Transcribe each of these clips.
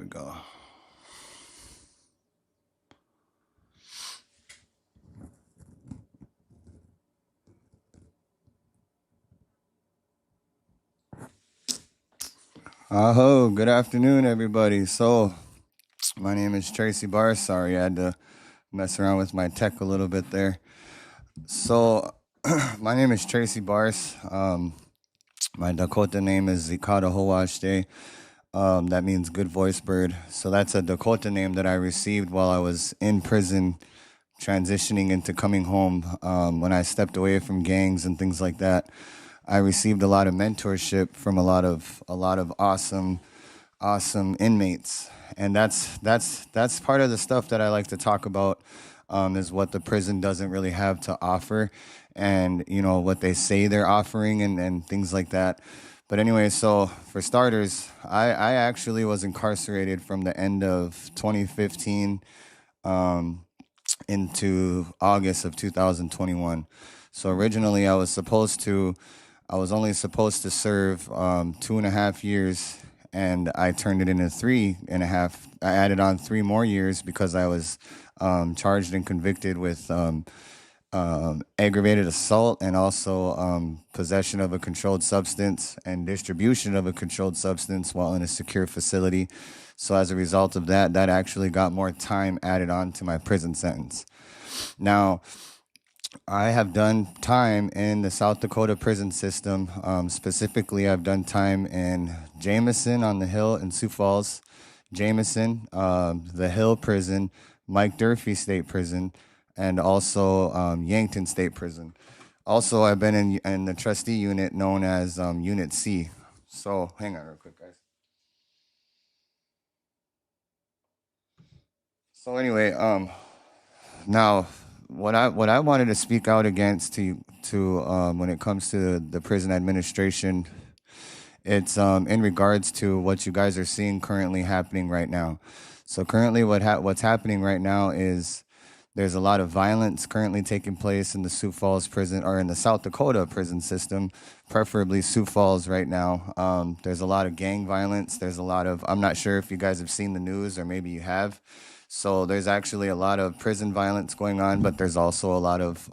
go. Aho, good afternoon, everybody. So, my name is Tracy Barr. Sorry, I had to mess around with my tech a little bit there. So, my name is Tracy Bars. My Dakota name is Zikata Howashte. That means good voice bird. So that's a Dakota name that I received while I was in prison, transitioning into coming home. When I stepped away from gangs and things like that, I received a lot of mentorship from a lot of awesome inmates, and that's part of the stuff that I like to talk about. Is what the prison doesn't really have to offer, and what they say they're offering, and things like that. But anyway, so for starters, I actually was incarcerated from the end of 2015 into August of 2021. So originally, I was only supposed to serve 2.5 years, and I turned it into 3.5. I added on 3 more years because I was charged and convicted with aggravated assault, and also possession of a controlled substance and distribution of a controlled substance while in a secure facility. So as a result of that, that actually got more time added on to my prison sentence. Now, I have done time in the South Dakota prison system. Specifically, I've done time in Jameson on the Hill in Sioux Falls, Jameson, the Hill Prison, Mike Durfee State Prison, and also Yankton State Prison. Also, I've been in the trustee unit known as Unit C. So, hang on real quick, guys. So anyway, now what I wanted to speak out against to when it comes to the prison administration, it's in regards to what you guys are seeing currently happening right now. So currently, what's happening right now is there's a lot of violence currently taking place in the Sioux Falls prison, or in the South Dakota prison system, preferably Sioux Falls right now. There's a lot of gang violence. There's a lot of, I'm not sure if you guys have seen the news, or maybe you have. So there's actually a lot of prison violence going on, but there's also a lot of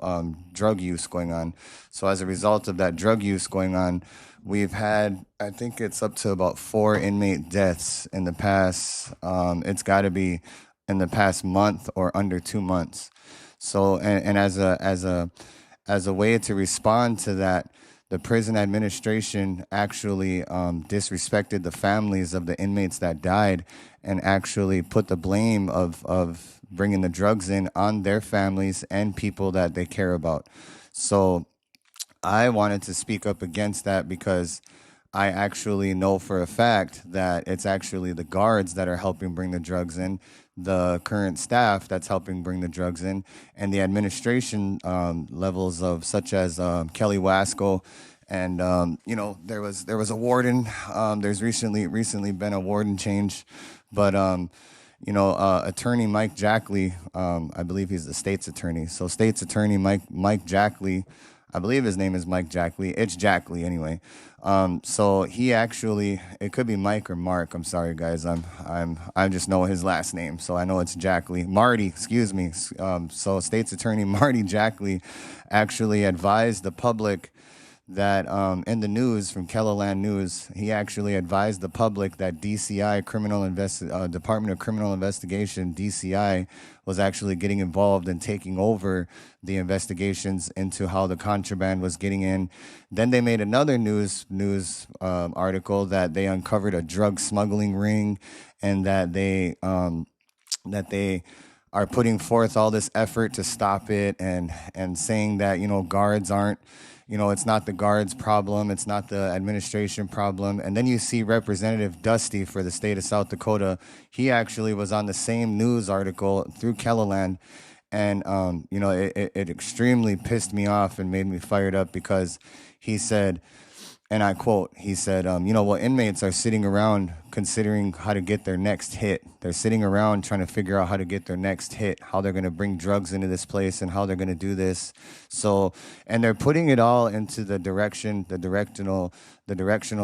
drug use going on. So as a result of that drug use going on, we've had, I think it's up to about 4 inmate deaths in the past. It's got to be in the past month or under 2 months. So, and as a way to respond to that, the prison administration actually disrespected the families of the inmates that died, and actually put the blame of bringing the drugs in on their families and people that they care about. So I wanted to speak up against that, because I actually know for a fact that it's actually the guards that are helping bring the drugs in, the current staff that's helping bring the drugs in, and the administration levels of, such as Kelly Wasco, and there was a warden. There's recently been a warden change, but Attorney Mike Jackley, I believe he's the state's attorney. So state's attorney Mike Jackley, I believe his name is Mike Jackley. It's Jackley anyway. So he actually, it could be Mike or Mark. I'm sorry, guys. I just know his last name, so I know it's Jackley. Marty, excuse me. So state's attorney Marty Jackley actually advised the public that in the news from Kellerland News, he actually advised the public that DCI, Department of Criminal Investigation, DCI, was actually getting involved and taking over the investigations into how the contraband was getting in. Then they made another news article that they uncovered a drug smuggling ring, and that they are putting forth all this effort to stop it, and saying that guards aren't, it's not the guards' problem, it's not the administration problem. And then you see Representative Dusty for the state of South Dakota. He actually was on the same news article through Kellerland, and it extremely pissed me off and made me fired up, because he said, and I quote, he said, inmates are sitting around considering how to get their next hit. They're sitting around trying to figure out how to get their next hit, how they're going to bring drugs into this place and how they're going to do this. So, and they're putting it all into the directional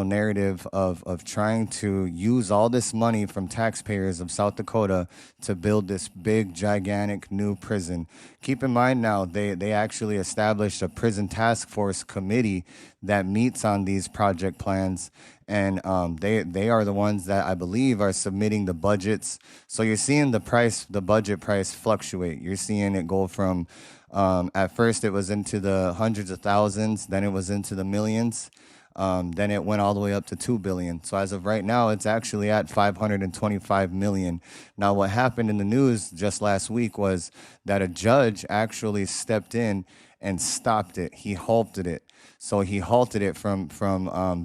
narrative of trying to use all this money from taxpayers of South Dakota to build this big, gigantic new prison. Keep in mind now, they actually established a prison task force committee that meets on these project plans, and they are the ones that I believe are submitting the budgets. So you're seeing the budget price fluctuate. You're seeing it go from at first it was into the hundreds of thousands, then it was into the millions. Then it went all the way up to 2 billion. So as of right now, it's actually at 525 million. Now, what happened in the news just last week was that a judge actually stepped in and stopped it. He halted it. So he halted it from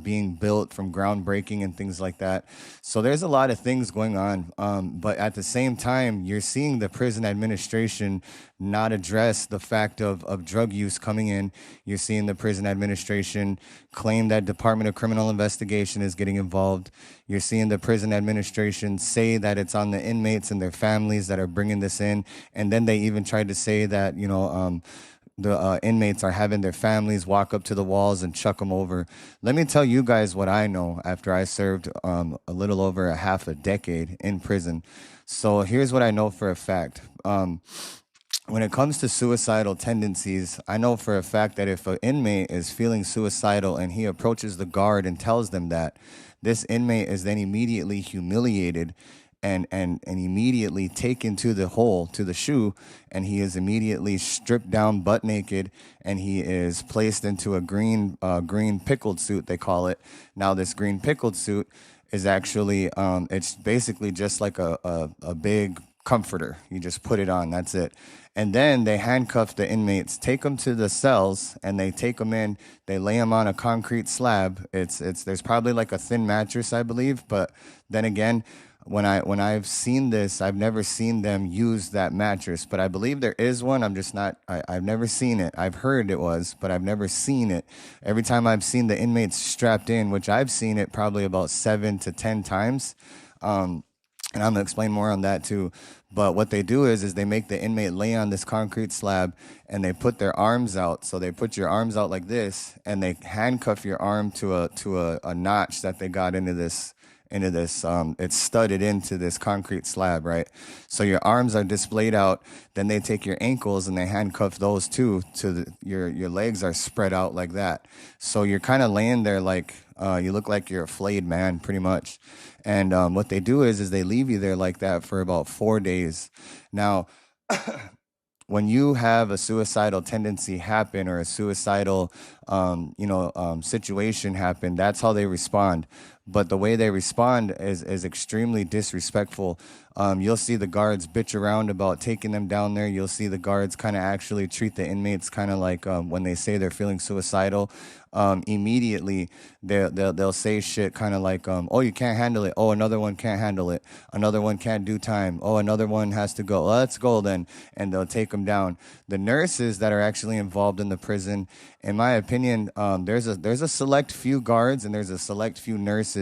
being built, from groundbreaking and things like that. So there's a lot of things going on. But at the same time, you're seeing the prison administration not address the fact of drug use coming in. You're seeing the prison administration claim that Department of Criminal Investigation is getting involved. You're seeing the prison administration say that it's on the inmates and their families that are bringing this in. And then they even tried to say that, the inmates are having their families walk up to the walls and chuck them over. Let me tell you guys what I know after I served a little over a half a decade in prison. So here's what I know for a fact. When it comes to suicidal tendencies, I know for a fact that if an inmate is feeling suicidal and he approaches the guard and tells them that, this inmate is then immediately humiliated and immediately taken to the hole, to the shoe, and he is immediately stripped down butt naked, and he is placed into a green pickled suit, they call it. Now, this green pickled suit is actually, it's basically just like a big comforter. You just put it on, that's it. And then they handcuff the inmates, take them to the cells, and they take them in. They lay them on a concrete slab. There's probably like a thin mattress, I believe. But then again, when I've seen this, I've never seen them use that mattress. But I believe there is one. I've never seen it. I've heard it was, but I've never seen it. Every time I've seen the inmates strapped in, which I've seen it probably about 7 to 10 times. And I'm going to explain more on that too. But what they do is they make the inmate lay on this concrete slab and they put their arms out. So they put your arms out like this and they handcuff your arm to a notch that they got into this, it's studded into this concrete slab, right? So your arms are displayed out. Then they take your ankles and they handcuff those too your legs are spread out like that. So you're kind of laying there like, you look like you're a flayed man pretty much. And what they do is they leave you there like that for about 4 days. Now, when you have a suicidal tendency happen or a suicidal, situation happen, that's how they respond. But the way they respond is extremely disrespectful. You'll see the guards bitch around about taking them down there. You'll see the guards kind of actually treat the inmates kind of like when they say they're feeling suicidal. Immediately they'll say shit kind of like, oh, you can't handle it. Oh, another one can't handle it. Another one can't do time. Oh, another one has to go. Let's go then. And they'll take them down. The nurses that are actually involved in the prison, in my opinion, there's a select few guards and there's a select few nurses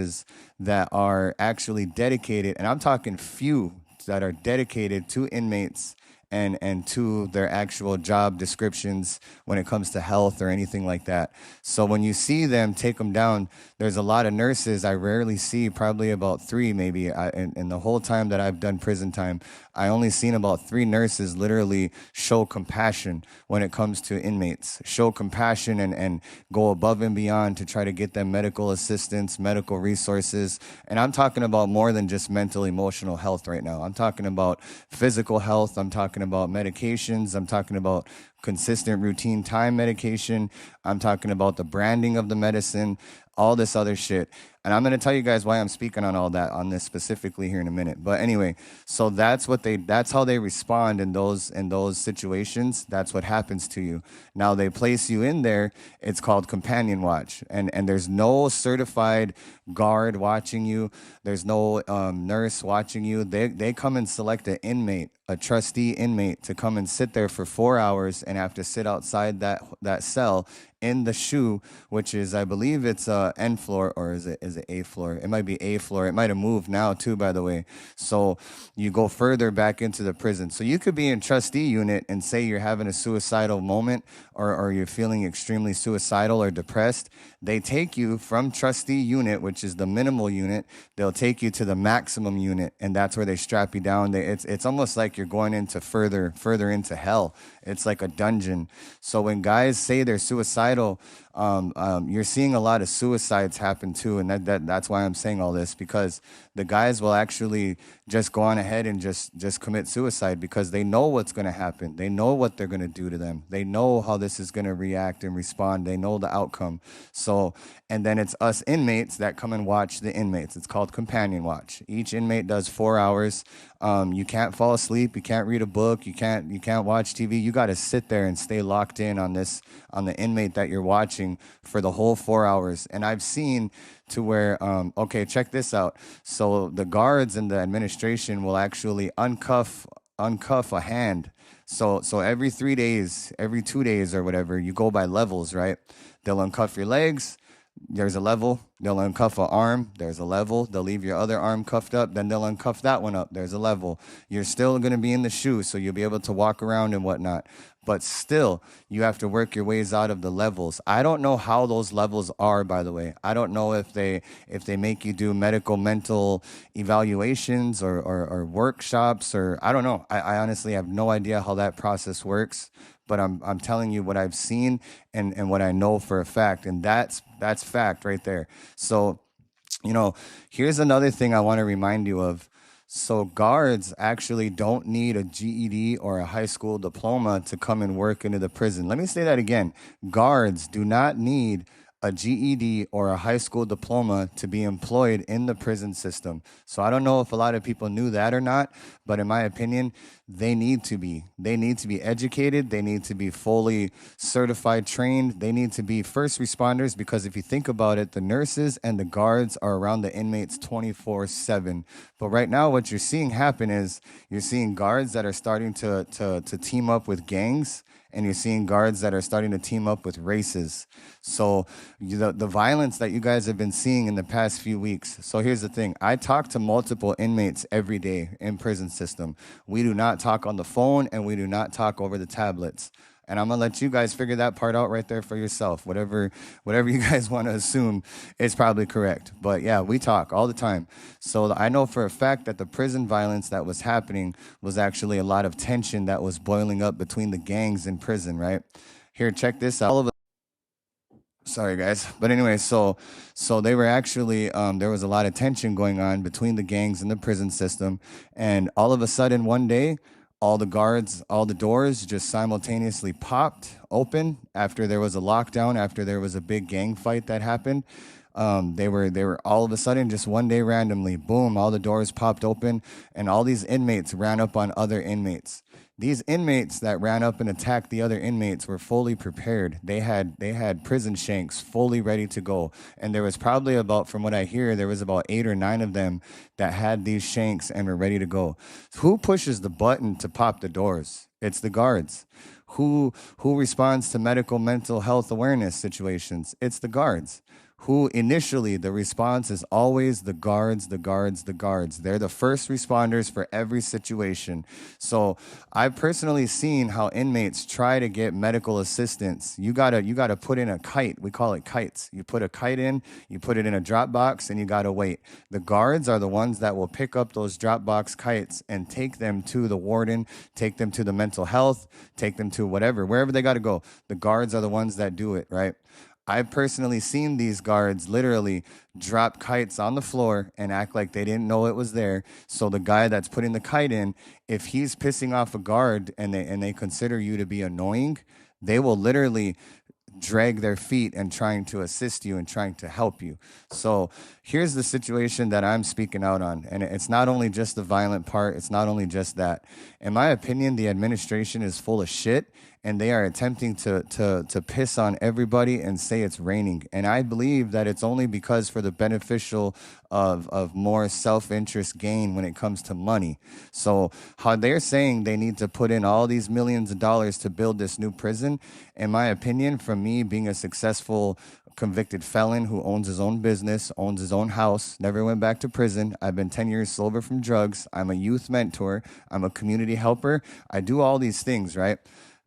that are actually dedicated, and I'm talking few that are dedicated to inmates and to their actual job descriptions when it comes to health or anything like that. So when you see them take them down, there's a lot of nurses. I rarely see, probably about 3 maybe. In the whole time that I've done prison time, I only seen about 3 nurses literally show compassion when it comes to inmates, show compassion and go above and beyond to try to get them medical assistance, medical resources. And I'm talking about more than just mental, emotional health right now. I'm talking about physical health. I'm talking about medications. I'm talking about consistent routine time medication. I'm talking about the branding of the medicine, all this other shit. And I'm going to tell you guys why I'm speaking on all that on this specifically here in a minute. But anyway, so that's how they respond in those situations. That's what happens to you. Now they place you in there. It's called companion watch. And there's no certified guard watching you. There's no nurse watching you. They come and select an inmate, a trustee inmate, to come and sit there for 4 hours and have to sit outside that cell in the shoe, which is, I believe it's end floor, or is it is it A floor? It might be A floor. It might have moved now too, by the way. So you go further back into the prison. So you could be in trustee unit and say you're having a suicidal moment, or you're feeling extremely suicidal or depressed. They take you from trustee unit, which is the minimal unit. They'll take you to the maximum unit, and that's where they strap you down. It's almost like you're going into further into hell. It's like a dungeon. So when guys say they're suicidal, you're seeing a lot of suicides happen too, and that's why I'm saying all this, because the guys will actually just go on ahead and just commit suicide because they know what's going to happen. They know what they're going to do to them. They know how this is going to react and respond. They know the outcome. So, and then it's us inmates that come and watch the inmates. It's called companion watch. Each inmate does 4 hours. You can't fall asleep. You can't read a book. You can't watch TV. You got to sit there and stay locked in on the inmate that you're watching for the whole 4 hours. And I've seen to where, okay, check this out. So the guards and the administration will actually uncuff a hand. So every 3 days, every 2 days or whatever, you go by levels, right? They'll uncuff your legs. There's a level. They'll uncuff an arm. There's a level. They'll leave your other arm cuffed up. Then they'll uncuff that one up. There's a level. You're still going to be in the shoe, so you'll be able to walk around and whatnot. But still, you have to work your ways out of the levels. I don't know how those levels are, by the way. I don't know if they make you do mental evaluations or workshops, or I don't know. I honestly have no idea how that process works. But I'm telling you what I've seen and what I know for a fact, and that's fact right there. So, here's another thing I want to remind you of. So guards actually don't need a GED or a high school diploma to come and work into the prison. Let me say that again. Guards do not need a GED or a high school diploma to be employed in the prison system. So I don't know if a lot of people knew that or not, but in my opinion, they need to be. They need to be educated. They need to be fully certified, trained. They need to be first responders, because if you think about it, the nurses and the guards are around the inmates 24/7. But right now, what you're seeing happen is you're seeing guards that are starting to team up with gangs, and you're seeing guards that are starting to team up with races. So the violence that you guys have been seeing in the past few weeks. So here's the thing. I talk to multiple inmates every day in prison system. We do not talk on the phone, and we do not talk over the tablets. And I'm going to let you guys figure that part out right there for yourself. Whatever you guys want to assume is probably correct. But yeah, we talk all the time. So I know for a fact that the prison violence that was happening was actually a lot of tension that was boiling up between the gangs in prison, right? Here, check this out. Sorry, guys. But anyway, so they were actually, there was a lot of tension going on between the gangs in the prison system. And all of a sudden, one day, all the guards, all the doors just simultaneously popped open after there was a lockdown, after there was a big gang fight that happened. They were all of a sudden, just one day randomly, boom, all the doors popped open, and all these inmates ran up on other inmates. These inmates that ran up and attacked the other inmates were fully prepared. They had prison shanks fully ready to go. And there was probably about, from what I hear, there was about 8 or 9 of them that had these shanks and were ready to go. Who pushes the button to pop the doors? It's the guards. Who responds to mental health awareness situations? It's the guards. Who initially, the response is always the guards. They're the first responders for every situation. So I've personally seen how inmates try to get medical assistance. You gotta put in a kite. We call it kites. You put a kite in, you put it in a drop box, and you gotta wait. The guards are the ones that will pick up those drop box kites and take them to the warden, take them to the mental health, take them to wherever they gotta go. The guards are the ones that do it, right? I've personally seen these guards literally drop kites on the floor and act like they didn't know it was there. So the guy that's putting the kite in, if he's pissing off a guard and they consider you to be annoying, they will literally drag their feet and trying to assist you and trying to help you. So here's the situation that I'm speaking out on. And it's not only just the violent part. It's not only just that. In my opinion, the administration is full of shit. and they are attempting to piss on everybody and say it's raining. And I believe that it's only because for the beneficial of more self-interest gain when it comes to money. So how they're saying they need to put in all these millions of dollars to build this new prison, in my opinion, from me being a successful convicted felon who owns his own business, owns his own house, never went back to prison. I've been 10 years sober from drugs. I'm a youth mentor. I'm a community helper. I do all these things, right?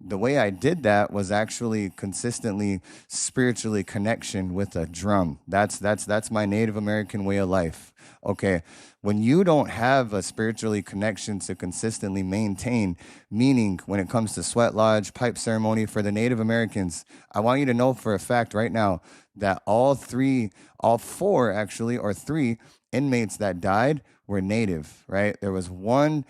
The way I did that was actually consistently spiritually connection with a drum. That's my Native American way of life. Okay, when you don't have a spiritually connection to consistently maintain, meaning when it comes to sweat lodge, pipe ceremony for the Native Americans, I want you to know for a fact right now that all four actually, or three inmates that died were Native, right? There was one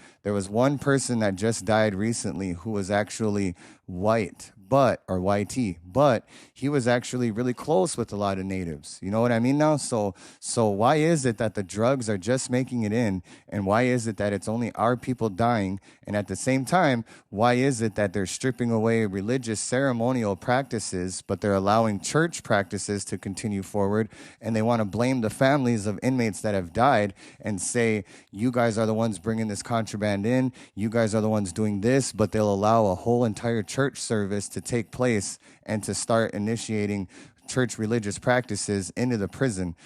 person that just died recently who was actually white, or YT, but he was actually really close with a lot of Natives. You know what I mean now? So why is it that the drugs are just making it in, and why is it that it's only our people dying? And at the same time, why is it that they're stripping away religious ceremonial practices, but they're allowing church practices to continue forward? And they want to blame the families of inmates that have died and say, you guys are the ones bringing this contraband in, you guys are the ones doing this, but they'll allow a whole entire church service to take place and to start initiating church religious practices into the prison.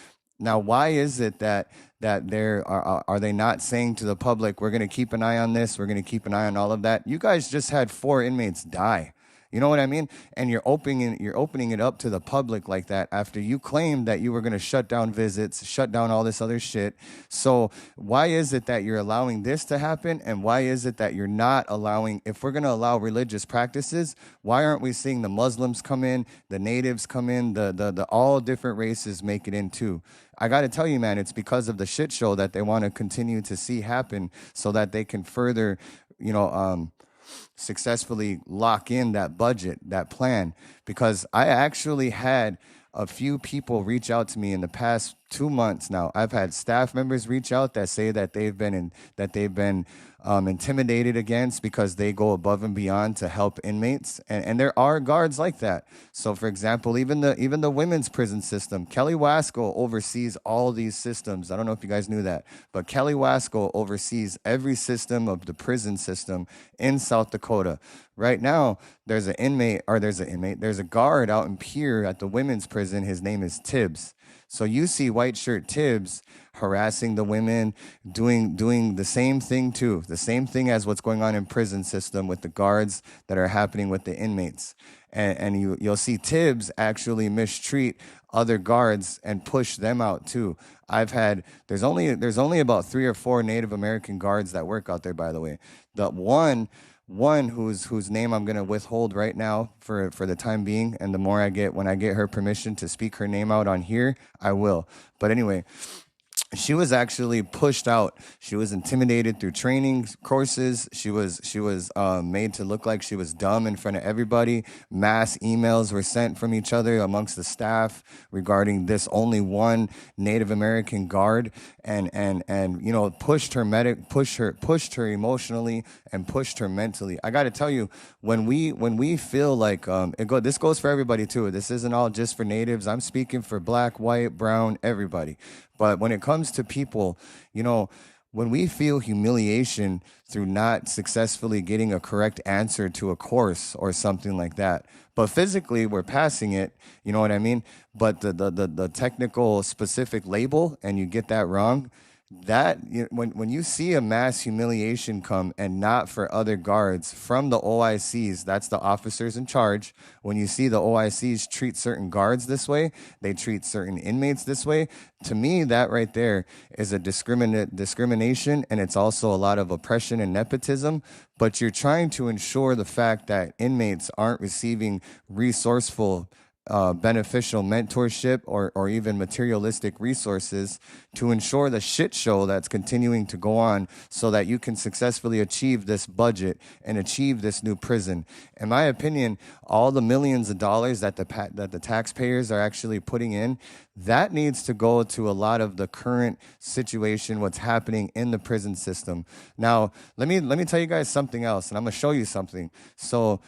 Now, why is it that are they not saying to the public, we're going to keep an eye on this, we're going to keep an eye on all of that? You guys just had 4 inmates die. You know what I mean? And you're opening it up to the public like that after you claimed that you were going to shut down visits, shut down all this other shit. So why is it that you're allowing this to happen? And why is it that you're not allowing, if we're going to allow religious practices, why aren't we seeing the Muslims come in, the Natives come in, the all different races make it in too? I got to tell you, man, it's because of the shit show that they want to continue to see happen so that they can further, successfully lock in that budget, that plan. Because I actually had a few people reach out to me in the past 2 months now. I've had staff members reach out that say that they've been intimidated against because they go above and beyond to help inmates, and there are guards like that. So, for example, even the women's prison system, Kelly Wasco oversees all these systems. I don't know if you guys knew that, but Kelly Wasco oversees every system of the prison system in South Dakota. Right now, there's a guard out in Pierre at the women's prison. His name is Tibbs. So you see white shirt Tibbs harassing the women, doing the same thing too, the same thing as what's going on in prison system with the guards that are happening with the inmates. And you'll see Tibbs actually mistreat other guards and push them out too. There's only about 3 or 4 Native American guards that work out there, by the way. The one whose name I'm going to withhold right now for the time being, and the more when I get her permission to speak her name out on here, I will. But anyway, she was actually pushed out. She was intimidated through training courses. She was made to look like she was dumb in front of everybody. Mass emails were sent from each other amongst the staff regarding this only one Native American guard, and pushed her emotionally and pushed her mentally. I got to tell you, when we feel like this goes for everybody too. This isn't all just for Natives. I'm speaking for black, white, brown, everybody. But when it comes to people, when we feel humiliation through not successfully getting a correct answer to a course or something like that, but physically we're passing it, you know what I mean? But the technical specific label, and you get that wrong, that when you see a mass humiliation come, and not for other guards from the OICs, that's the officers in charge. When you see the OICs treat certain guards this way, they treat certain inmates this way. To me, that right there is a discrimination, and it's also a lot of oppression and nepotism. But you're trying to ensure the fact that inmates aren't receiving resourceful, beneficial mentorship or even materialistic resources to ensure the shit show that's continuing to go on, so that you can successfully achieve this budget and achieve this new prison. In my opinion, all the millions of dollars that the taxpayers are actually putting in, That needs to go to a lot of the current situation, what's happening in the prison system. Now, let me tell you guys something else, and I'm gonna show you something. So,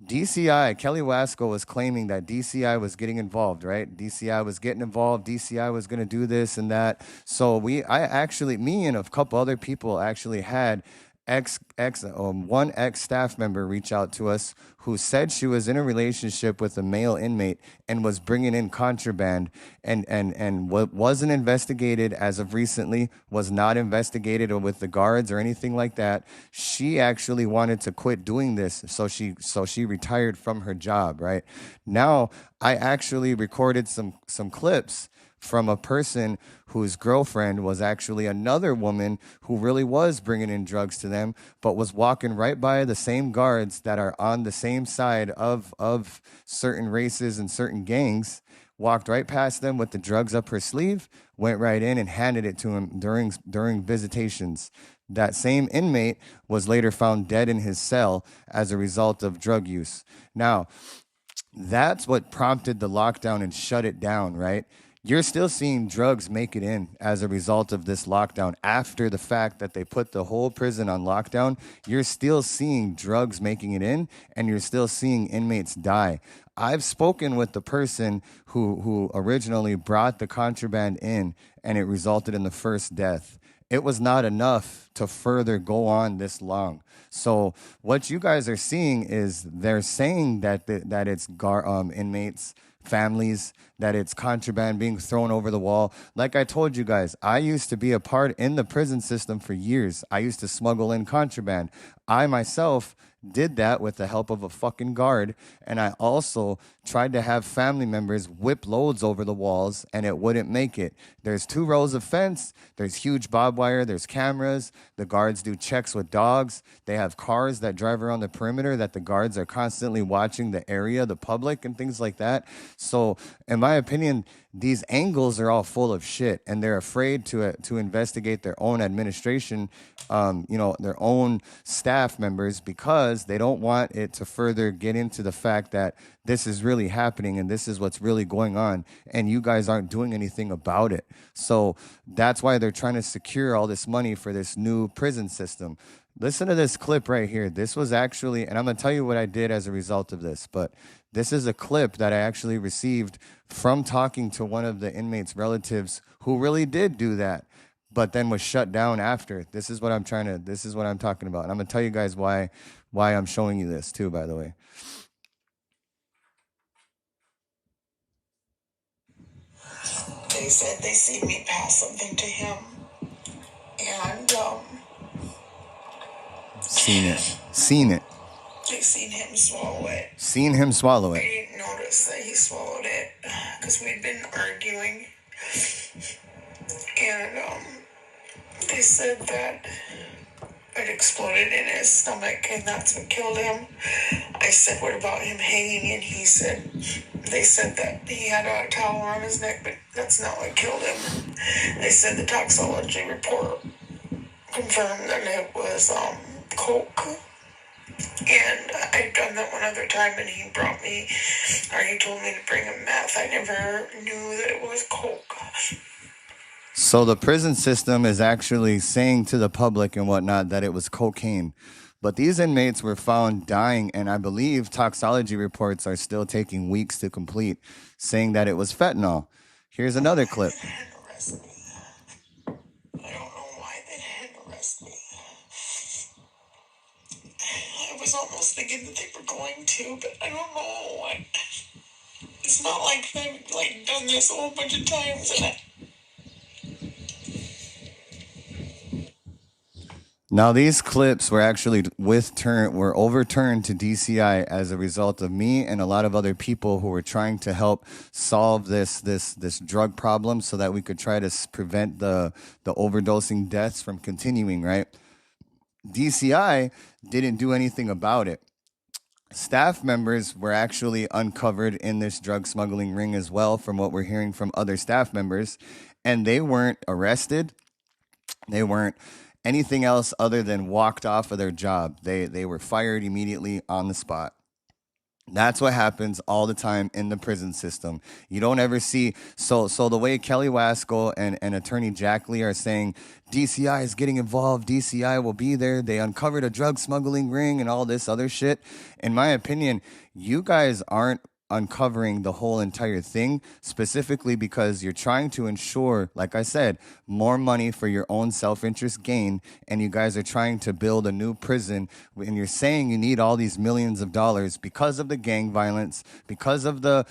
DCI, Kelly Wasco was claiming that DCI was getting involved, right? DCI was getting involved. DCI was gonna do this and that. So I actually, me and a couple other people actually had one ex staff member reach out to us who said she was in a relationship with a male inmate and was bringing in contraband, and what wasn't investigated as of recently, was not investigated or with the guards or anything like that. She actually wanted to quit doing this, so she retired from her job. Right now, I actually recorded some clips from a person whose girlfriend was actually another woman who really was bringing in drugs to them, but was walking right by the same guards that are on the same side of certain races and certain gangs, walked right past them with the drugs up her sleeve, went right in and handed it to him during visitations. That same inmate was later found dead in his cell as a result of drug use. Now, that's what prompted the lockdown and shut it down, right? You're still seeing drugs make it in as a result of this lockdown. After the fact that they put the whole prison on lockdown, you're still seeing drugs making it in, and you're still seeing inmates die. I've spoken with the person who originally brought the contraband in, and it resulted in the first death. It was not enough to further go on this long. So what you guys are seeing is they're saying that it's inmates, families, that it's contraband being thrown over the wall. Like I told you guys, I used to be a part in the prison system for years. I used to smuggle in contraband. I myself did that with the help of a fucking guard, and I also tried to have family members whip loads over the walls, and it wouldn't make it. There's 2 rows of fence, there's huge barbed wire, there's cameras, the guards do checks with dogs, they have cars that drive around the perimeter that the guards are constantly watching the area, the public, and things like that. So in my opinion, these angles are all full of shit, and they're afraid to investigate their own administration, their own staff members, because they don't want it to further get into the fact that this is really happening and this is what's really going on, and you guys aren't doing anything about it. So that's why they're trying to secure all this money for this new prison system. Listen to this clip right here. This was actually, and I'm going to tell you what I did as a result of this, but this is a clip that I actually received from talking to one of the inmates' relatives who really did do that, but then was shut down after. This is what I'm talking about. And I'm going to tell you guys why I'm showing you this too, by the way. They said they seen me pass something to him, and Seen it. they seen him swallow it. Seen him swallow I it. didn't notice that he swallowed it because we'd been arguing, and they said that it exploded in his stomach, and that's what killed him. I said, "What about him hanging?" And they said that he had a towel around his neck, but that's not what killed him. They said the toxicology report confirmed that it was coke. And I'd done that one other time, and he told me to bring him meth. I never knew that it was coke. So the prison system is actually saying to the public and whatnot that it was cocaine. But these inmates were found dying, and I believe toxicology reports are still taking weeks to complete, saying that it was fentanyl. Here's another clip. They didn't arrest me. I don't know why they didn't arrest me. I was almost thinking that they were going to, but I don't know. It's not like I've done this a whole bunch of times, and Now, these clips were actually overturned to DCI as a result of me and a lot of other people who were trying to help solve this drug problem so that we could try to prevent the overdosing deaths from continuing, right? DCI didn't do anything about it. Staff members were actually uncovered in this drug smuggling ring as well, from what we're hearing from other staff members, and they weren't arrested. They weren't anything else other than walked off of their job. They were fired immediately on the spot. That's what happens all the time in the prison system. You don't ever see so the way Kelly Wasco and attorney Jack Lee are saying DCI is getting involved, DCI will be there, they uncovered a drug smuggling ring and all this other shit. In my opinion, you guys aren't uncovering the whole entire thing, specifically because you're trying to ensure, like I said, more money for your own self-interest gain, and you guys are trying to build a new prison, and you're saying you need all these millions of dollars because of the gang violence, because of the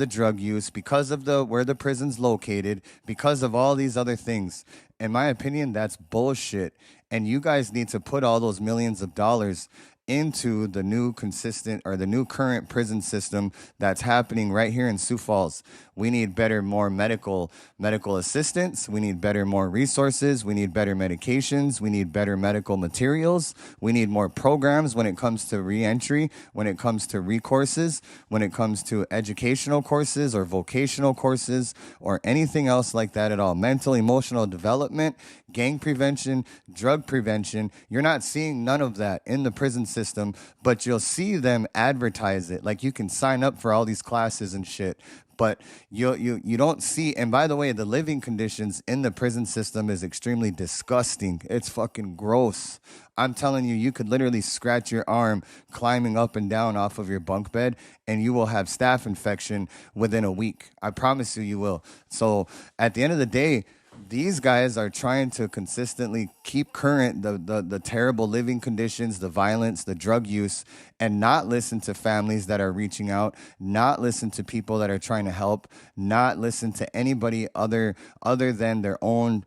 drug use, because of the where the prison's located, because of all these other things. In my opinion, that's bullshit. And you guys need to put all those millions of dollars into the new consistent or the new current prison system that's happening right here in Sioux Falls. We need better, more medical assistance. We need better, more resources. We need better medications. We need better medical materials. We need more programs when it comes to reentry, when it comes to recourses, when it comes to educational courses or vocational courses or anything else like that at all. Mental, emotional development, gang prevention, drug prevention. You're not seeing none of that in the prison system, but you'll see them advertise it. Like you can sign up for all these classes and shit. But you don't see, and by the way, the living conditions in the prison system is extremely disgusting. It's fucking gross. I'm telling you, you could literally scratch your arm climbing up and down off of your bunk bed, and you will have staph infection within a week. I promise you, you will. So at the end of the day, these guys are trying to consistently keep current the terrible living conditions, the violence, the drug use, and not listen to families that are reaching out, not listen to people that are trying to help, not listen to anybody other than their own,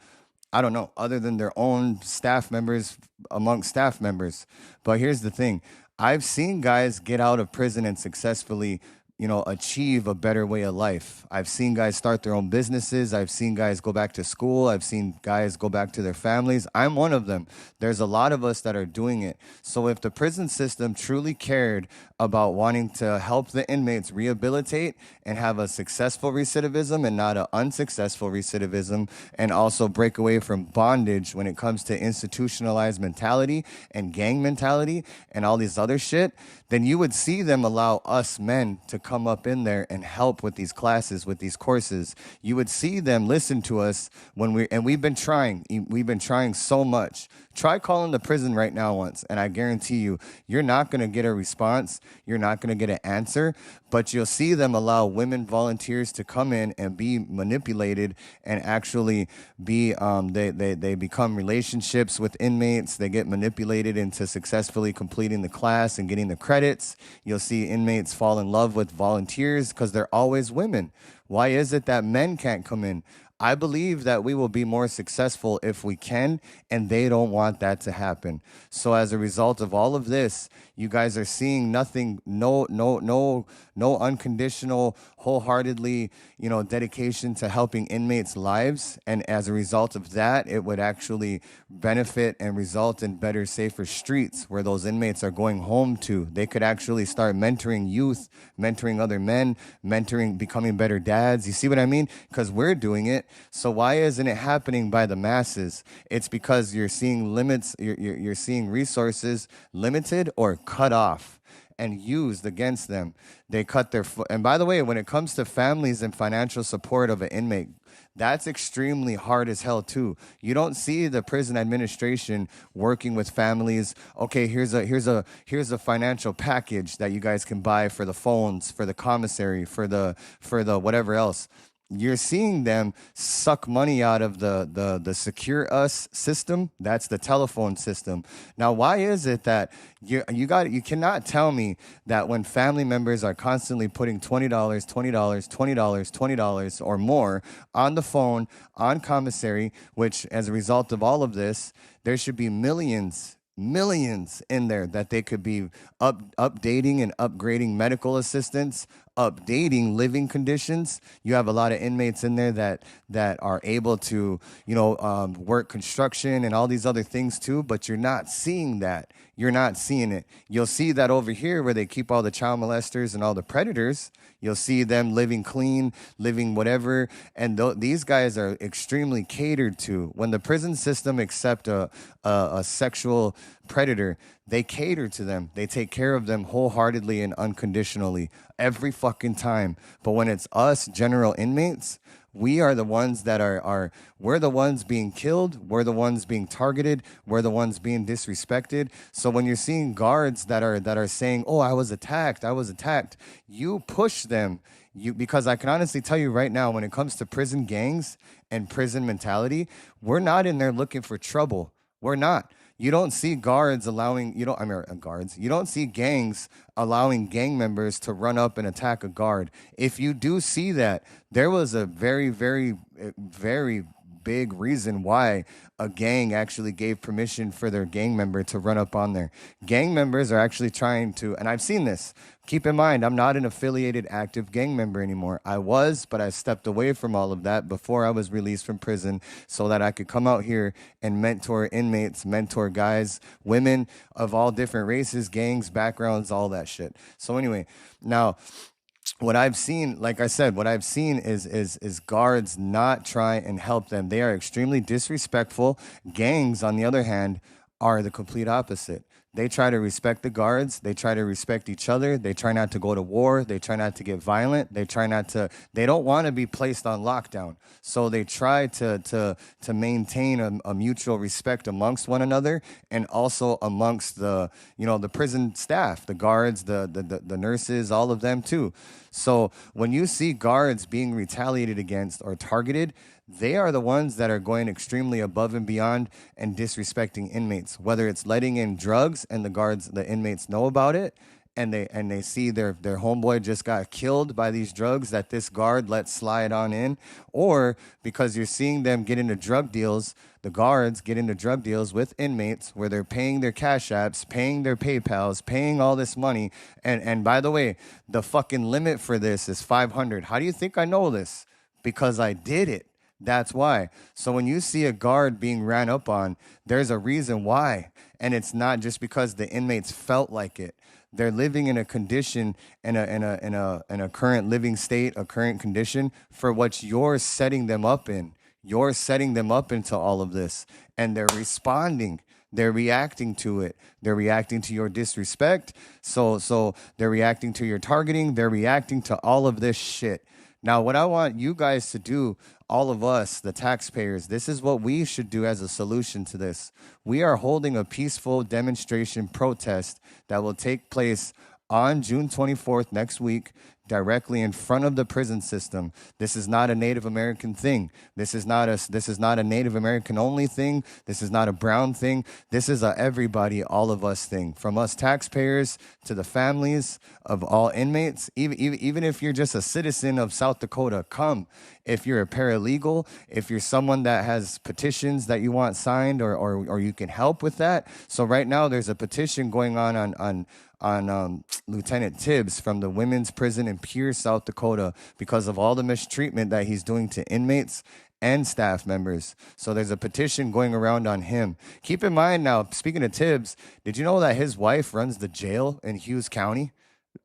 I don't know, other than their own staff members amongst staff members. But here's the thing. I've seen guys get out of prison and successfully, achieve a better way of life. I've seen guys start their own businesses. I've seen guys go back to school. I've seen guys go back to their families. I'm one of them. There's a lot of us that are doing it. So if the prison system truly cared about wanting to help the inmates rehabilitate and have a successful recidivism and not an unsuccessful recidivism, and also break away from bondage when it comes to institutionalized mentality and gang mentality and all these other shit, then you would see them allow us men to come up in there and help with these classes, with these courses. You would see them listen to us and we've been trying so much. Try calling the prison right now once, and I guarantee you, you're not going to get a response. You're not going to get an answer, but you'll see them allow women volunteers to come in and be manipulated and actually be, they become relationships with inmates. They get manipulated into successfully completing the class and getting the credits. You'll see inmates fall in love with volunteers because they're always women. Why is it that men can't come in? I believe that we will be more successful if we can, and they don't want that to happen. So as a result of all of this, you guys are seeing nothing, no unconditional, wholeheartedly, dedication to helping inmates' lives. And as a result of that, it would actually benefit and result in better, safer streets where those inmates are going home to. They could actually start mentoring youth, mentoring other men, becoming better dads. You see what I mean? Because we're doing it. So why isn't it happening by the masses? It's because you're seeing limits, you're seeing resources limited or cut off and used against them. They cut their foot. And by the way, when it comes to families and financial support of an inmate, that's extremely hard as hell too. You don't see the prison administration working with families. Okay, here's a financial package that you guys can buy for the phones, for the commissary, for the whatever else. You're seeing them suck money out of the Secure Us system. That's the telephone system. Now, why is it that you cannot tell me that when family members are constantly putting $20, $20, $20, $20 or more on the phone, on commissary, which as a result of all of this, there should be millions in there that they could be updating and upgrading medical assistance, updating living conditions. You have a lot of inmates in there that are able to, work construction and all these other things too, but you're not seeing that. You're not seeing it. You'll see that over here where they keep all the child molesters and all the predators. You'll see them living clean, living whatever. And these guys are extremely catered to. When the prison system accept a sexual predator, They cater to them. They take care of them wholeheartedly and unconditionally every fucking time. But when it's us, general inmates, we are the ones that we're the ones being killed, we're the ones being targeted, we're the ones being disrespected. So when you're seeing guards that are saying, "Oh, I was attacked, you push them. Because I can honestly tell you right now, when it comes to prison gangs and prison mentality, we're not in there looking for trouble. We're not. You don't see guards allowing, guards. You don't see gangs allowing gang members to run up and attack a guard. If you do see that, there was a very, very, very big reason why a gang actually gave permission for their gang member to run up on there. Gang members are actually trying to, and I've seen this. Keep in mind, I'm not an affiliated active gang member anymore. I was, but I stepped away from all of that before I was released from prison so that I could come out here and mentor inmates, mentor guys, women of all different races, gangs, backgrounds, all that shit. So anyway, now what I've seen, like I said, what I've seen is guards not try and help them. They are extremely disrespectful. Gangs, on the other hand, are the complete opposite. They try to respect the guards. They try to respect each other. They try not to go to war. They try not to get violent. They don't want to be placed on lockdown. So they try to maintain a mutual respect amongst one another and also amongst the prison staff, the guards, the nurses, all of them too. So when you see guards being retaliated against or targeted, they are the ones that are going extremely above and beyond and disrespecting inmates, whether it's letting in drugs and the inmates know about it, and they see their homeboy just got killed by these drugs that this guard let slide on in, or because you're seeing them get into drug deals, the guards get into drug deals with inmates where they're paying their cash apps, paying their PayPals, paying all this money. And by the way, the fucking limit for this is 500. How do you think I know this? Because I did it. That's why. So when you see a guard being ran up on, there's a reason why. And it's not just because the inmates felt like it. They're living in a condition, in a current living state, a current condition for what you're setting them up in. You're setting them up into all of this, and they're responding. They're reacting to it. They're reacting to your disrespect. So they're reacting to your targeting. They're reacting to all of this shit. Now, what I want you guys to do, all of us, the taxpayers, this is what we should do as a solution to this. We are holding a peaceful demonstration protest that will take place on June 24th next week, directly in front of the prison system. This is not a Native American thing. This is not a Native American only thing. This is not a brown thing. This is a everybody, all of us thing. From us taxpayers to the families of all inmates, even if you're just a citizen of South Dakota, come. If you're a paralegal, if you're someone that has petitions that you want signed or you can help with that. So right now there's a petition going on Lieutenant Tibbs from the women's prison in Pierce, South Dakota, because of all the mistreatment that he's doing to inmates and staff members. So there's a petition going around on him. Keep in mind now, speaking of Tibbs, did you know that his wife runs the jail in Hughes County?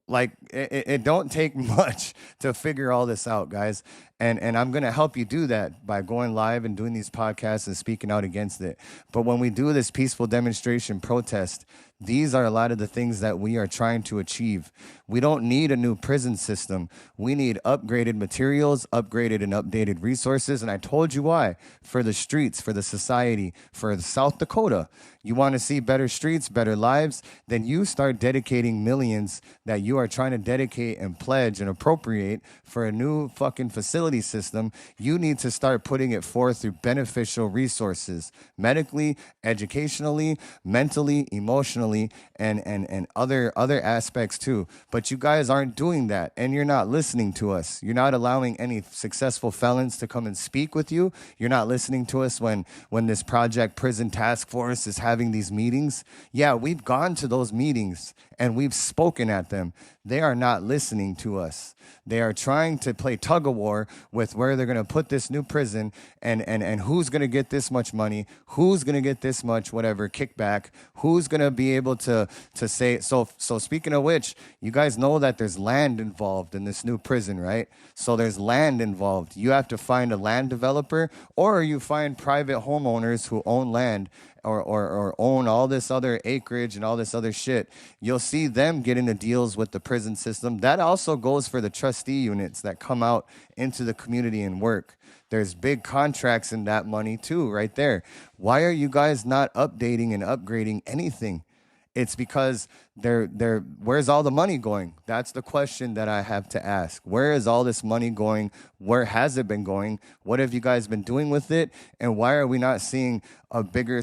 Like, it don't take much to figure all this out, guys. And I'm going to help you do that by going live and doing these podcasts and speaking out against it. But when we do this peaceful demonstration protest, these are a lot of the things that we are trying to achieve. We don't need a new prison system. We need upgraded materials, upgraded and updated resources. And I told you why. For the streets, for the society, for South Dakota. You want to see better streets, better lives? Then you start dedicating millions that you are trying to dedicate and pledge and appropriate for a new fucking facility system. You need to start putting it forth through beneficial resources, medically, educationally, mentally, emotionally, and other aspects too. But you guys aren't doing that, and you're not listening to us. You're not allowing any successful felons to come and speak with you. You're not listening to us when this Project Prison Task Force is having these meetings. Yeah, we've gone to those meetings and we've spoken at them. They are not listening to us. They are trying to play tug of war with where they're going to put this new prison and who's going to get this much money, who's going to get this much whatever kickback, who's going to be able to say. So speaking of which, you guys know that there's land involved in this new prison, right? So there's land involved. You have to find a land developer, or you find private homeowners who own land, or own all this other acreage and all this other shit, you'll see them get into deals with the prison system. That also goes for the trustee units that come out into the community and work. There's big contracts in that money too, right there. Why are you guys not updating and upgrading anything? It's because they're where's all the money going? That's the question that I have to ask. Where is all this money going? Where has it been going? What have you guys been doing with it? And why are we not seeing a bigger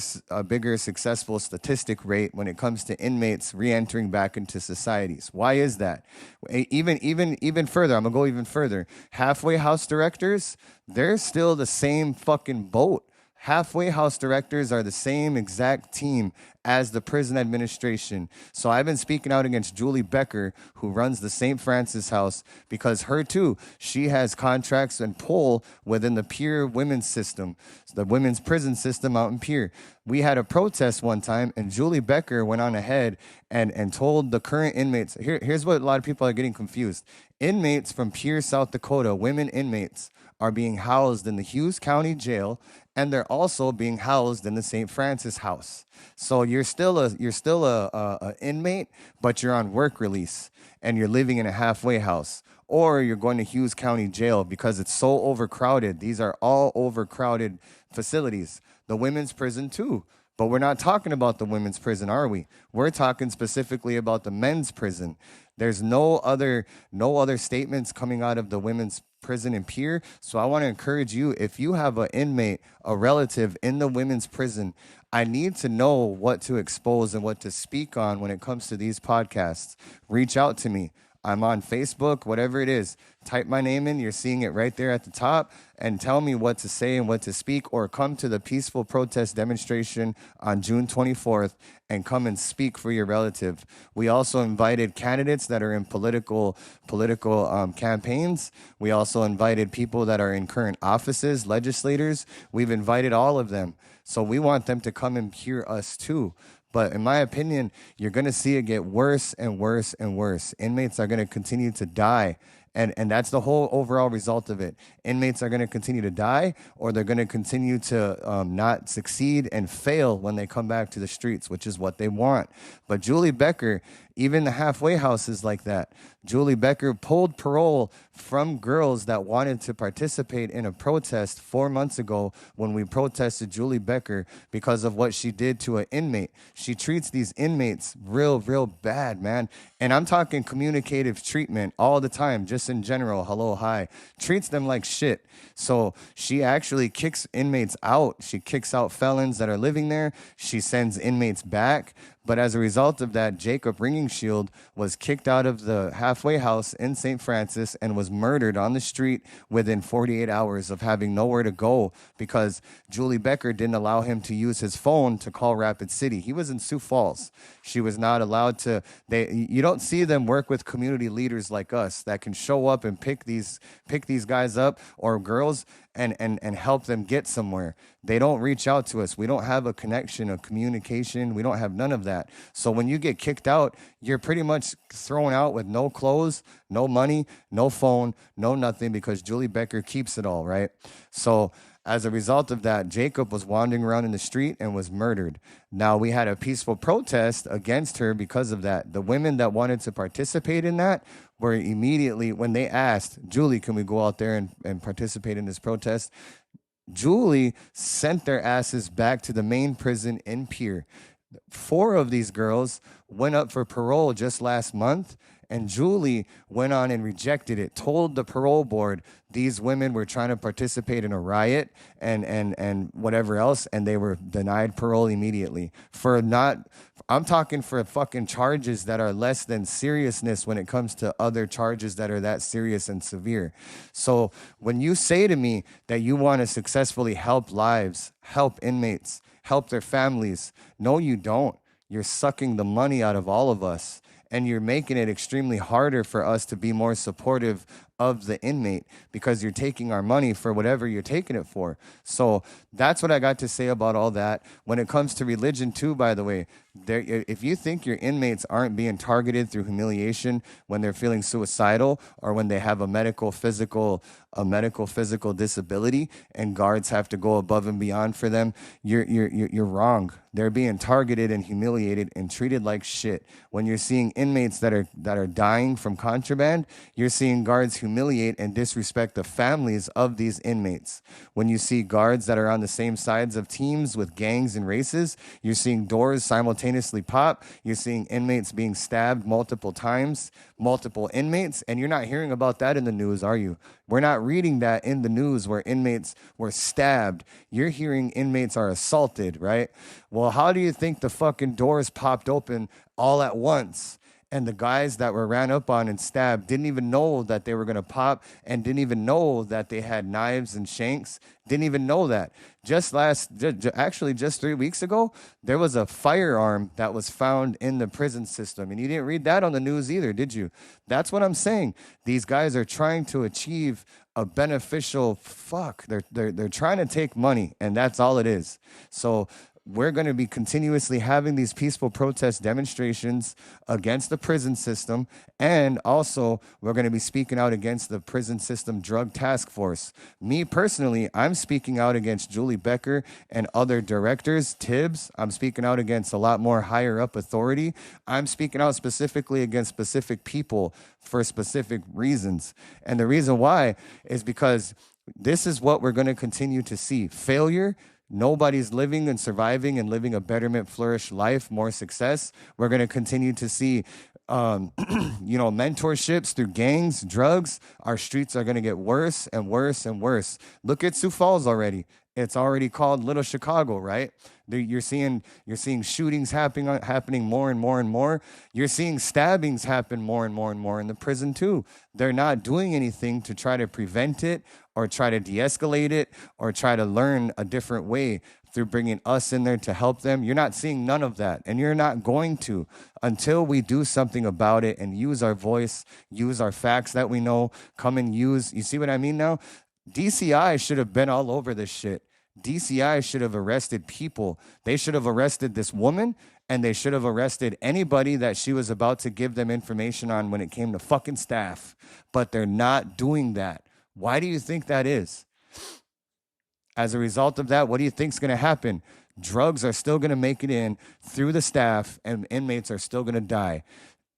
successful statistic rate when it comes to inmates re-entering back into societies? Why is that? Even further, I'm gonna go even further. Halfway house directors, they're still the same fucking boat. Halfway house directors are the same exact team as the prison administration. So I've been speaking out against Julie Becker, who runs the St. Francis House, because her too, she has contracts and pull within the Pier women's system, the women's prison system out in Pier. We had a protest one time, and Julie Becker went on ahead and told the current inmates, here's what a lot of people are getting confused. Inmates from Pier, South Dakota, women inmates, are being housed in the Hughes County Jail, and they're also being housed in the St. Francis House. So you're still a inmate, but you're on work release and you're living in a halfway house, or you're going to Hughes County Jail because it's so overcrowded. These are all overcrowded facilities. The women's prison too. But we're not talking about the women's prison, are we? We're talking specifically about the men's prison. There's no other statements coming out of the women's prison in Pier. So I want to encourage you, if you have an inmate, a relative in the women's prison, I need to know what to expose and what to speak on when it comes to these podcasts. Reach out to me. I'm on Facebook, whatever it is. Type my name in. You're seeing it right there at the top. And tell me what to say and what to speak, or come to the peaceful protest demonstration on June 24th and come and speak for your relative. We also invited candidates that are in political campaigns. We also invited people that are in current offices, legislators. We've invited all of them. So we want them to come and hear us too. But in my opinion, you're going to see it get worse and worse and worse. Inmates are going to continue to die. And that's the whole overall result of it. Inmates are going to continue to die, or they're going to continue to not succeed and fail when they come back to the streets, which is what they want. But Julie Becker, even the halfway house is like that. Julie Becker pulled parole from girls that wanted to participate in a protest 4 months ago when we protested Julie Becker because of what she did to an inmate. She treats these inmates real bad, man. And I'm talking communicative treatment all the time, just in general, hello, hi. Treats them like shit. So she actually kicks inmates out. She kicks out felons that are living there. She sends inmates back. But as a result of that, Jacob Ringingshield was kicked out of the halfway house in St. Francis and was murdered on the street within 48 hours of having nowhere to go because Julie Becker didn't allow him to use his phone to call Rapid City. He was in Sioux Falls. She was not allowed to. You don't see them work with community leaders like us that can show up and pick these guys up or girls and help them get somewhere. They don't reach out to us. We don't have a connection, a communication. We don't have none of that. So when you get kicked out, you're pretty much thrown out with no clothes, no money, no phone, no nothing, because Julie Becker keeps it all, right? So as a result of that, Jacob was wandering around in the street and was murdered. Now, we had a peaceful protest against her because of that. The women that wanted to participate in that were immediately, when they asked, Julie, can we go out there and participate in this protest? Julie sent their asses back to the main prison in Pier. 4 of these girls went up for parole just last month, and Julie went on and rejected it, told the parole board these women were trying to participate in a riot and whatever else, and they were denied parole immediately for not, I'm talking for fucking charges that are less than seriousness when it comes to other charges that are that serious and severe. So when you say to me that you want to successfully help lives, help inmates, help their families, no, you don't. You're sucking the money out of all of us. And you're making it extremely harder for us to be more supportive of the inmate because you're taking our money for whatever you're taking it for. So that's what I got to say about all that. When it comes to religion too, by the way, if you think your inmates aren't being targeted through humiliation when they're feeling suicidal or when they have a medical physical disability and guards have to go above and beyond for them, you're wrong. They're being targeted and humiliated and treated like shit. When you're seeing inmates that are dying from contraband, you're seeing guards humiliate and disrespect the families of these inmates. When you see guards that are on the same sides of teams with gangs and races, you're seeing doors simultaneously pop. You're seeing inmates being stabbed multiple times, multiple inmates, and you're not hearing about that in the news, are you? We're not reading that in the news where inmates were stabbed. You're hearing inmates are assaulted, right? Well, how do you think the fucking doors popped open all at once? And the guys that were ran up on and stabbed didn't even know that they were going to pop and didn't even know that they had knives and shanks. Didn't even know that. Actually, just 3 weeks ago, there was a firearm that was found in the prison system. And you didn't read that on the news either, did you? That's what I'm saying. These guys are trying to achieve a beneficial fuck. They're trying to take money, and that's all it is. So we're going to be continuously having these peaceful protest demonstrations against the prison system. And also, we're going to be speaking out against the prison system drug task force. Me personally, I'm speaking out against Julie Becker and other directors, Tibbs. I'm speaking out against a lot more higher up authority. I'm speaking out specifically against specific people for specific reasons. And the reason why is because this is what we're going to continue to see. Failure. Nobody's living and surviving and living a betterment, flourish life, more success. We're going to continue to see, mentorships through gangs, drugs. Our streets are going to get worse and worse and worse. Look at Sioux Falls already. It's already called Little Chicago, right? You're seeing shootings happening more and more and more. You're seeing stabbings happen more and more and more in the prison too. They're not doing anything to try to prevent it or try to de-escalate it or try to learn a different way through bringing us in there to help them. You're not seeing none of that, and you're not going to until we do something about it and use our voice, use our facts that we know, come and use. You see what I mean now? DCI should have been all over this shit. DCI should have arrested people. They should have arrested this woman, and they should have arrested anybody that she was about to give them information on when it came to fucking staff. But they're not doing that. Why do you think that is? As a result of that, what do you think is going to happen? Drugs are still going to make it in through the staff, and inmates are still going to die.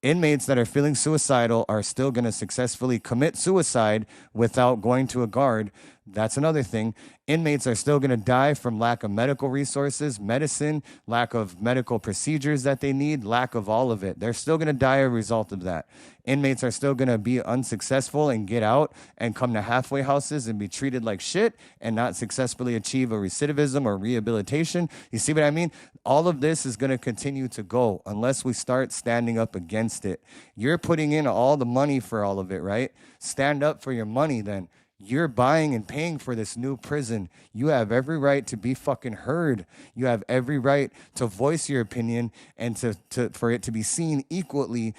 Inmates that are feeling suicidal are still going to successfully commit suicide without going to a guard. That's another thing. Inmates are still going to die from lack of medical resources, medicine, lack of medical procedures that they need, lack of all of it. They're still going to die as a result of that. Inmates are still going to be unsuccessful and get out and come to halfway houses and be treated like shit and not successfully achieve a recidivism or rehabilitation. You see what I mean? All of this is going to continue to go unless we start standing up against it. You're putting in all the money for all of it, right? Stand up for your money then. You're buying and paying for this new prison. You have every right to be fucking heard. You have every right to voice your opinion and for it to be seen equally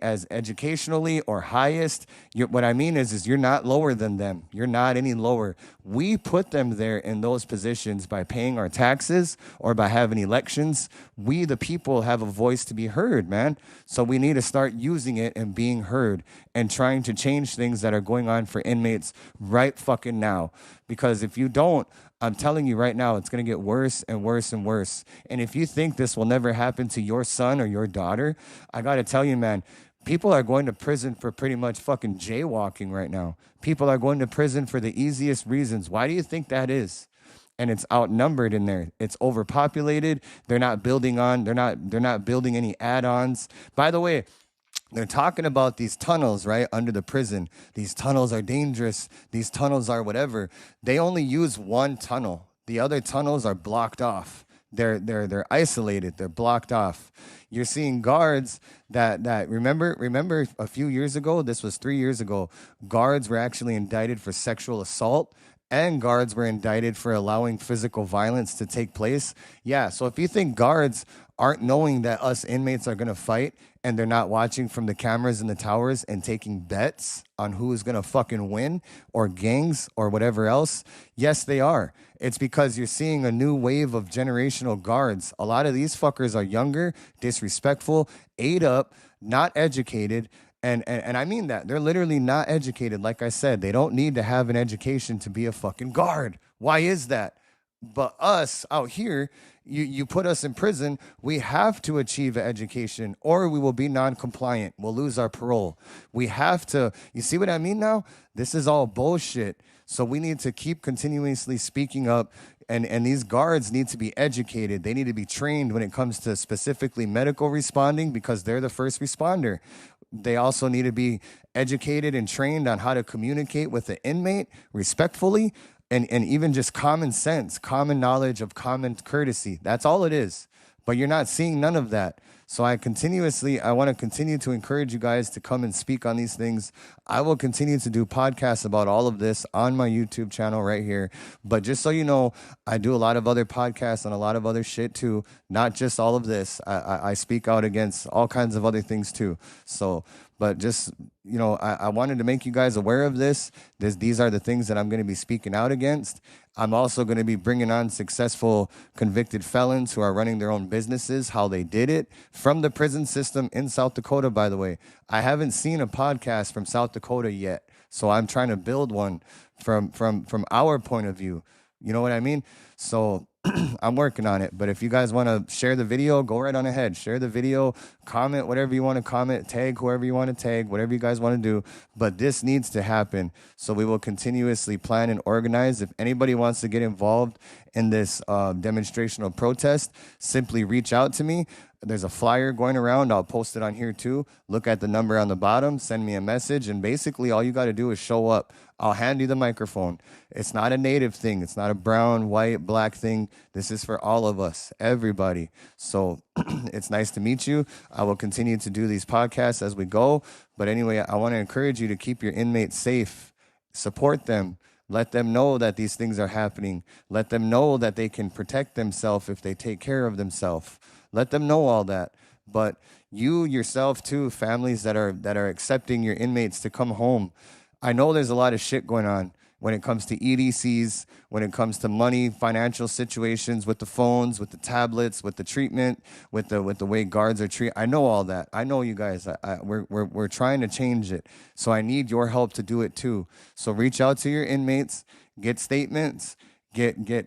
as educationally or highest. What I mean is you're not lower than them. You're not any lower. We put them there in those positions by paying our taxes or by having elections. We, the people, have a voice to be heard, man. So we need to start using it and being heard and trying to change things that are going on for inmates right fucking now. Because if you don't, I'm telling you right now, it's going to get worse and worse and worse. And if you think this will never happen to your son or your daughter, I got to tell you, man, people are going to prison for pretty much fucking jaywalking right now. People are going to prison for the easiest reasons. Why do you think that is? And it's outnumbered in there. It's overpopulated. They're not building any add-ons. By the way, they're talking about these tunnels, right, under the prison. These tunnels are dangerous. These tunnels are whatever. They only use one tunnel. The other tunnels are blocked off. They're isolated. They're blocked off. You're seeing guards that remember a few years ago, this was 3 years ago, guards were actually indicted for sexual assault. And guards were indicted for allowing physical violence to take place. Yeah, so if you think guards aren't knowing that us inmates are going to fight and they're not watching from the cameras in the towers and taking bets on who is going to fucking win or gangs or whatever else, yes, they are. It's because you're seeing a new wave of generational guards. A lot of these fuckers are younger, disrespectful, ate up, not educated. And I mean that. They're literally not educated. Like I said, they don't need to have an education to be a fucking guard. Why is that? But us out here, you put us in prison, we have to achieve an education or we will be non-compliant. We'll lose our parole. We have to, you see what I mean now? This is all bullshit. So we need to keep continuously speaking up, and these guards need to be educated. They need to be trained when it comes to specifically medical responding because they're the first responder. They also need to be educated and trained on how to communicate with the inmate respectfully, and even just common sense, common knowledge of common courtesy. That's all it is. But you're not seeing none of that. So I want to continue to encourage you guys to come and speak on these things. I will continue to do podcasts about all of this on my YouTube channel right here. But just so you know, I do a lot of other podcasts on a lot of other shit too, not just all of this. I speak out against all kinds of other things too. So, but just, I wanted to make you guys aware of this. These are the things that I'm going to be speaking out against. I'm also going to be bringing on successful convicted felons who are running their own businesses, how they did it from the prison system in South Dakota, by the way. I haven't seen a podcast from South Dakota yet, so I'm trying to build one from our point of view. You know what I mean? So I'm working on it. But if you guys want to share the video, go right on ahead. Share the video, comment whatever you want to comment, tag whoever you want to tag, whatever you guys want to do. But this needs to happen. So we will continuously plan and organize. If anybody wants to get involved in this demonstrational protest, simply reach out to me. There's a flyer going around. I'll post it on here too. Look at the number on the bottom, send me a message, and basically all you got to do is show up. I'll hand you the microphone. It's not a native thing. It's not a brown, white, black thing. This is for all of us, everybody. So it's nice to meet you. I will continue to do these podcasts as we go. But anyway, I want to encourage you to keep your inmates safe. Support them. Let them know that these things are happening. Let them know that they can protect themselves if they take care of themselves. Let them know all that. But you yourself too, families that are accepting your inmates to come home. I know there's a lot of shit going on when it comes to EDCs, when it comes to money, financial situations, with the phones, with the tablets, with the treatment, with the way guards are treated. I know all that. I know you guys. We're trying to change it. So I need your help to do it too. So reach out to your inmates, get statements,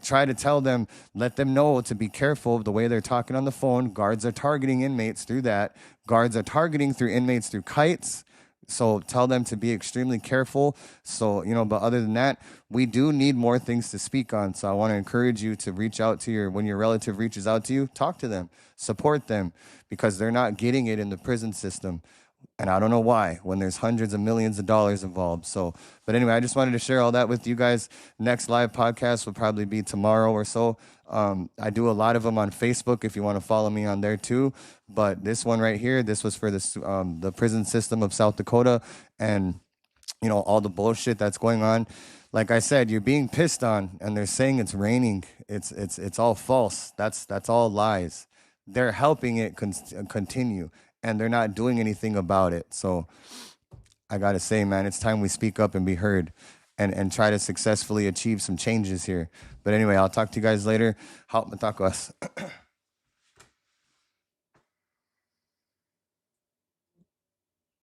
try to tell them, let them know to be careful of the way they're talking on the phone. Guards are targeting inmates through that. Guards are targeting through inmates through kites. So tell them to be extremely careful. So, but other than that, we do need more things to speak on. So I want to encourage you to reach out to when your relative reaches out to you, talk to them, support them, because they're not getting it in the prison system. And I don't know why, when there's hundreds of millions of dollars involved. So, but anyway, I just wanted to share all that with you guys. Next live podcast will probably be tomorrow or so. I do a lot of them on Facebook if you want to follow me on there too. But this one right here, this was for the prison system of South Dakota, and all the bullshit that's going on. Like I said, you're being pissed on, and they're saying it's raining. It's all false. That's all lies. They're helping it continue, and they're not doing anything about it. So I gotta say, man, it's time we speak up and be heard, and try to successfully achieve some changes here. But anyway, I'll talk to you guys later. Halt matakwas.